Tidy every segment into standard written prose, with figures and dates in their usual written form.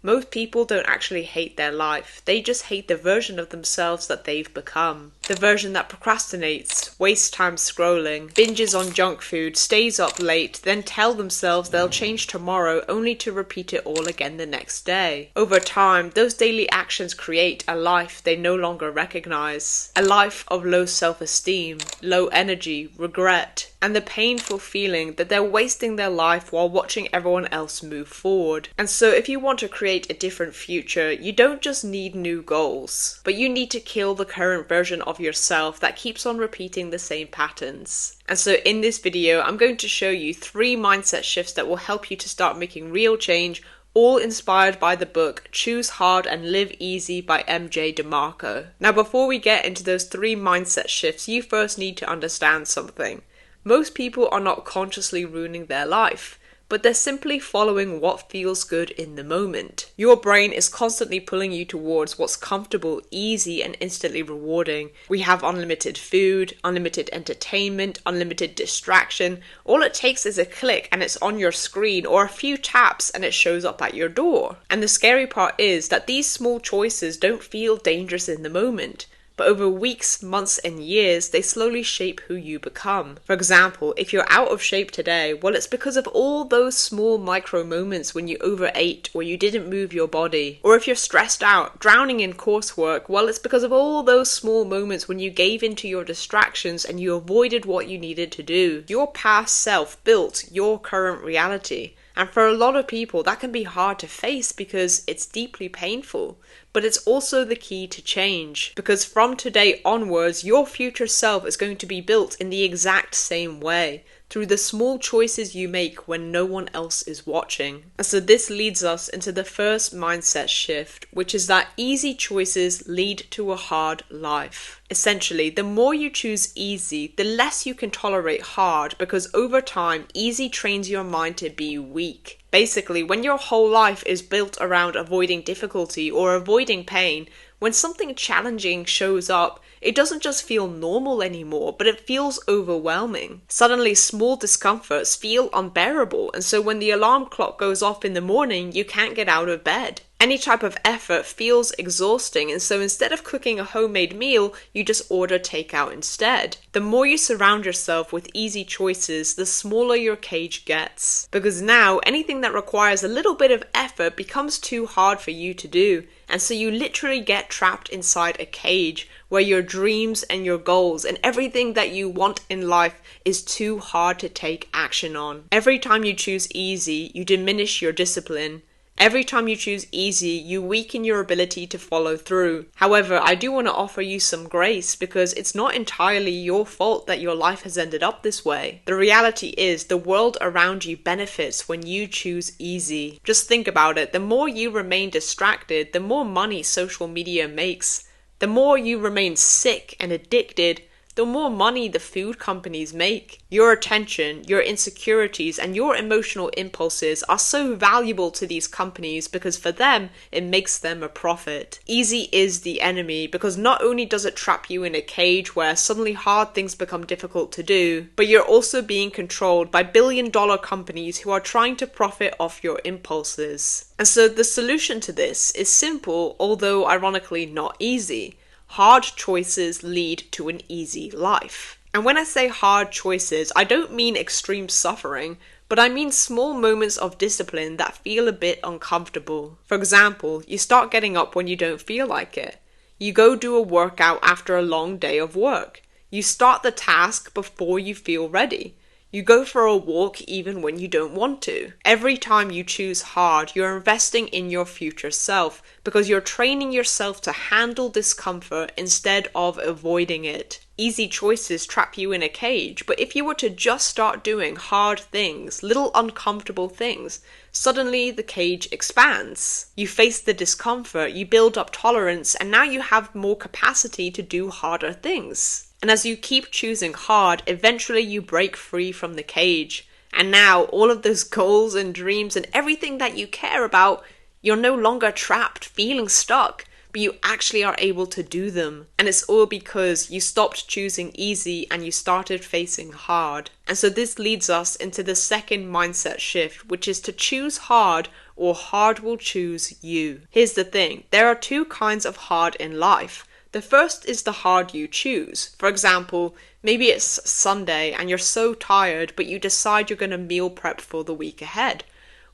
Most people don't actually hate their life, they just hate the version of themselves that they've become. The version that procrastinates, wastes time scrolling, binges on junk food, stays up late, then tell themselves they'll change tomorrow only to repeat it all again the next day. Over time, those daily actions create a life they no longer recognize. A life of low self-esteem, low energy, regret, and the painful feeling that they're wasting their life while watching everyone else move forward. And so if you want to create a different future, you don't just need new goals, but you need to kill the current version of yourself that keeps on repeating the same patterns. And so in this video, I'm going to show you 3 mindset shifts that will help you to start making real change, all inspired by the book Choose Hard and Live Easy by MJ DeMarco. Now before we get into those 3 mindset shifts, you first need to understand something. Most people are not consciously ruining their life, but they're simply following what feels good in the moment. Your brain is constantly pulling you towards what's comfortable, easy, and instantly rewarding. We have unlimited food, unlimited entertainment, unlimited distraction. All it takes is a click and it's on your screen, or a few taps and it shows up at your door. And the scary part is that these small choices don't feel dangerous in the moment. But over weeks, months, and years, they slowly shape who you become. For example, if you're out of shape today, well, it's because of all those small micro moments when you overate or you didn't move your body. Or if you're stressed out, drowning in coursework, well, it's because of all those small moments when you gave into your distractions and you avoided what you needed to do. Your past self built your current reality. And for a lot of people, that can be hard to face because it's deeply painful. But it's also the key to change, because from today onwards, your future self is going to be built in the exact same way, through the small choices you make when no one else is watching. And so this leads us into the first mindset shift, which is that easy choices lead to a hard life. Essentially, the more you choose easy, the less you can tolerate hard, because over time, easy trains your mind to be weak. Basically, when your whole life is built around avoiding difficulty or avoiding pain, when something challenging shows up, it doesn't just feel normal anymore, but it feels overwhelming. Suddenly, small discomforts feel unbearable, and so when the alarm clock goes off in the morning, you can't get out of bed. Any type of effort feels exhausting, and so instead of cooking a homemade meal, you just order takeout instead. The more you surround yourself with easy choices, the smaller your cage gets. Because now, anything that requires a little bit of effort becomes too hard for you to do, and so you literally get trapped inside a cage where your dreams and your goals and everything that you want in life is too hard to take action on. Every time you choose easy, you diminish your discipline. Every time you choose easy, you weaken your ability to follow through. However, I do want to offer you some grace, because it's not entirely your fault that your life has ended up this way. The reality is the world around you benefits when you choose easy. Just think about it. The more you remain distracted, the more money social media makes. The more you remain sick and addicted, the more money the food companies make. Your attention, your insecurities, and your emotional impulses are so valuable to these companies because for them, it makes them a profit. Easy is the enemy, because not only does it trap you in a cage where suddenly hard things become difficult to do, but you're also being controlled by billion-dollar companies who are trying to profit off your impulses. And so the solution to this is simple, although ironically not easy. Hard choices lead to an easy life. And when I say hard choices, I don't mean extreme suffering, but I mean small moments of discipline that feel a bit uncomfortable. For example, you start getting up when you don't feel like it. You go do a workout after a long day of work. You start the task before you feel ready. You go for a walk even when you don't want to. Every time you choose hard, you're investing in your future self, because you're training yourself to handle discomfort instead of avoiding it. Easy choices trap you in a cage, but if you were to just start doing hard things, little uncomfortable things, suddenly the cage expands. You face the discomfort, you build up tolerance, and now you have more capacity to do harder things. And as you keep choosing hard, eventually you break free from the cage. And now all of those goals and dreams and everything that you care about, you're no longer trapped, feeling stuck, but you actually are able to do them. And it's all because you stopped choosing easy and you started facing hard. And so this leads us into the second mindset shift, which is to choose hard, or hard will choose you. Here's the thing, there are two kinds of hard in life. The first is the hard you choose. For example, maybe it's Sunday and you're so tired, but you decide you're going to meal prep for the week ahead.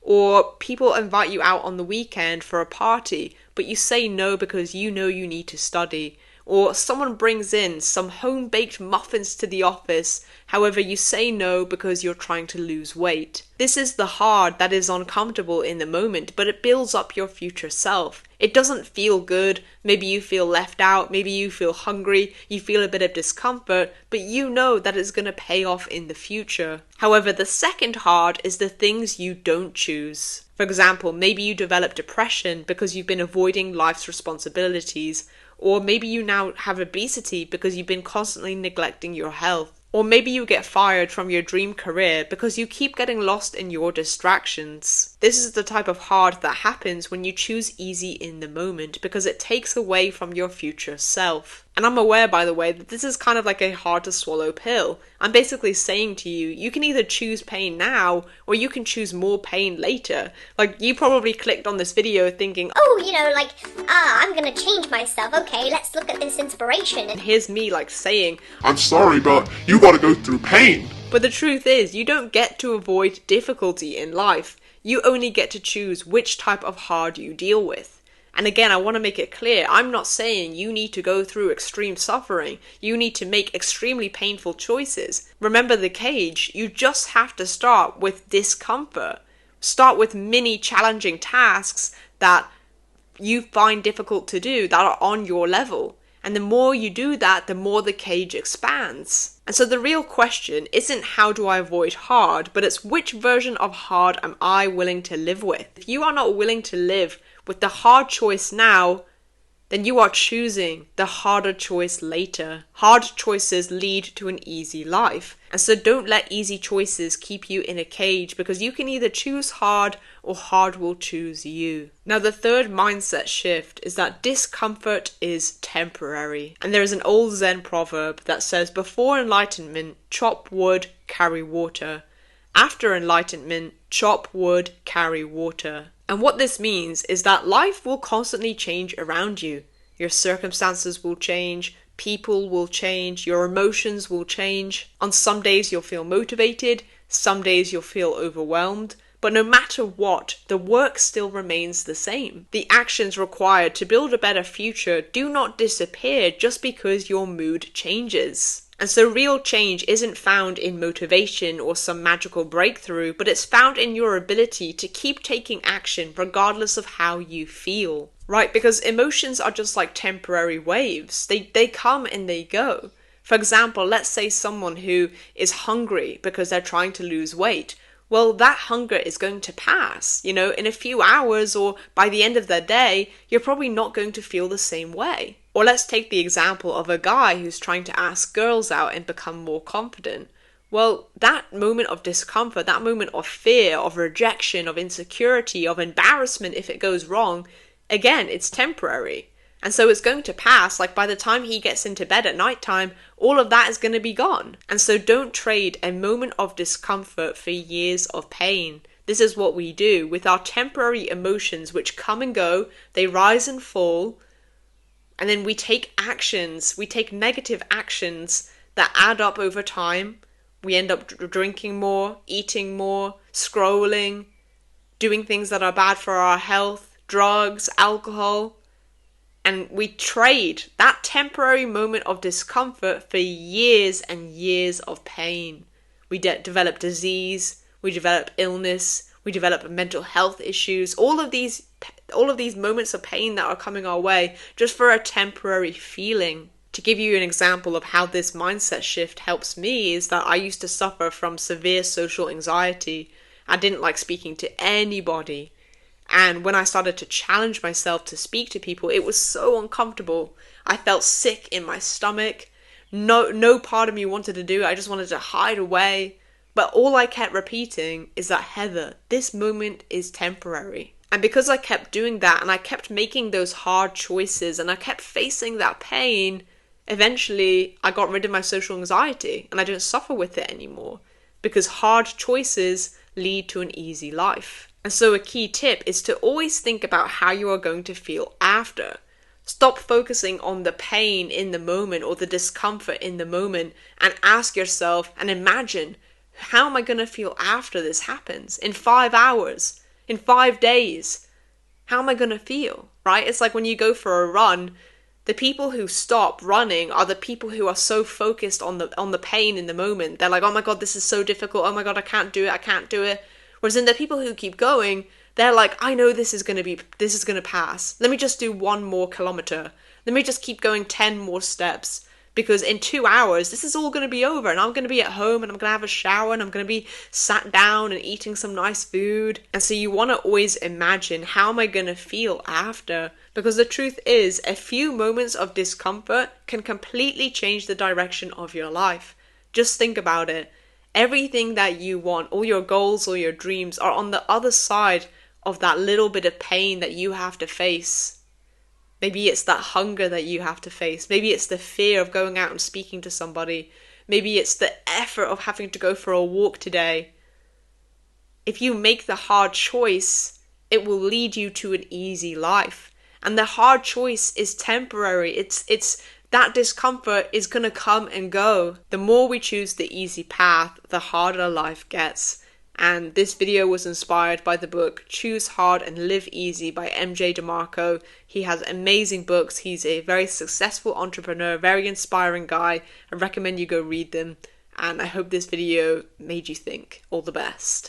Or people invite you out on the weekend for a party, but you say no because you know you need to study. Or someone brings in some home-baked muffins to the office, however you say no because you're trying to lose weight. This is the hard that is uncomfortable in the moment, but it builds up your future self. It doesn't feel good, maybe you feel left out, maybe you feel hungry, you feel a bit of discomfort, but you know that it's going to pay off in the future. However, the second hard is the things you don't choose. For example, maybe you develop depression because you've been avoiding life's responsibilities. Or maybe you now have obesity because you've been constantly neglecting your health. Or maybe you get fired from your dream career because you keep getting lost in your distractions. This is the type of hard that happens when you choose easy in the moment, because it takes away from your future self. And I'm aware, by the way, that this is kind of like a hard to swallow pill. I'm basically saying to you, you can either choose pain now, or you can choose more pain later. Like, you probably clicked on this video thinking, I'm gonna change myself. Okay, let's look at this inspiration. and here's me saying, I'm sorry, but you gotta go through pain. but the truth is, you don't get to avoid difficulty in life. You only get to choose which type of hard you deal with. And again, I want to make it clear, I'm not saying you need to go through extreme suffering. You need to make extremely painful choices. Remember the cage, you just have to start with discomfort. Start with mini challenging tasks that you find difficult to do that are on your level. And the more you do that, the more the cage expands. And so the real question isn't how do I avoid hard, but it's which version of hard am I willing to live with? If you are not willing to live with the hard choice now, then you are choosing the harder choice later. Hard choices lead to an easy life. And so don't let easy choices keep you in a cage, because you can either choose hard or hard will choose you. Now, the third mindset shift is that discomfort is temporary. And there is an old Zen proverb that says, before enlightenment, chop wood, carry water. After enlightenment, chop wood, carry water. And what this means is that life will constantly change around you. Your circumstances will change, people will change, your emotions will change. On some days you'll feel motivated, some days you'll feel overwhelmed. But no matter what, the work still remains the same. The actions required to build a better future do not disappear just because your mood changes. And so real change isn't found in motivation or some magical breakthrough, but it's found in your ability to keep taking action regardless of how you feel. Right? Because emotions are just like temporary waves. They come and they go. For example, let's say someone who is hungry because they're trying to lose weight. Well, that hunger is going to pass, in a few hours, or by the end of their day, you're probably not going to feel the same way. Or let's take the example of a guy who's trying to ask girls out and become more confident. Well, that moment of discomfort, that moment of fear, of rejection, of insecurity, of embarrassment if it goes wrong, again, it's temporary. And so it's going to pass, by the time he gets into bed at night time, all of that is going to be gone. And so don't trade a moment of discomfort for years of pain. This is what we do with our temporary emotions, which come and go, they rise and fall, and then we take actions, we take negative actions that add up over time. We end up drinking more, eating more, scrolling, doing things that are bad for our health, drugs, alcohol. And we trade that temporary moment of discomfort for years and years of pain. We develop disease, we develop illness, we develop mental health issues, all of these moments of pain that are coming our way just for a temporary feeling. To give you an example of how this mindset shift helps me is that I used to suffer from severe social anxiety. I didn't like speaking to anybody. And when I started to challenge myself to speak to people, it was so uncomfortable. I felt sick in my stomach. No part of me wanted to do it. I just wanted to hide away. But all I kept repeating is that, Heather, this moment is temporary. And because I kept doing that and I kept making those hard choices and I kept facing that pain, eventually I got rid of my social anxiety and I don't suffer with it anymore, because hard choices lead to an easy life. And so a key tip is to always think about how you are going to feel after. Stop focusing on the pain in the moment or the discomfort in the moment and ask yourself and imagine, how am I going to feel after this happens? In 5 hours? In 5 days? How am I going to feel? Right? It's like when you go for a run, the people who stop running are the people who are so focused on the pain in the moment. They're like, oh my God, this is so difficult. Oh my God, I can't do it. I can't do it. Whereas in the people who keep going, they're like, I know this is going to pass. Let me just do 1 more kilometer. Let me just keep going 10 more steps. Because in 2 hours, this is all going to be over and I'm going to be at home and I'm going to have a shower and I'm going to be sat down and eating some nice food. And so you want to always imagine, how am I going to feel after? Because the truth is, a few moments of discomfort can completely change the direction of your life. Just think about it. Everything that you want, all your goals, all your dreams are on the other side of that little bit of pain that you have to face. Maybe it's that hunger that you have to face. Maybe it's the fear of going out and speaking to somebody. Maybe it's the effort of having to go for a walk today. If you make the hard choice, it will lead you to an easy life. And the hard choice is temporary. It's that discomfort is going to come and go. The more we choose the easy path, the harder life gets. And this video was inspired by the book Choose Hard and Live Easy by MJ DeMarco. He has amazing books. He's a very successful entrepreneur, very inspiring guy. I recommend you go read them. And I hope this video made you think. All the best.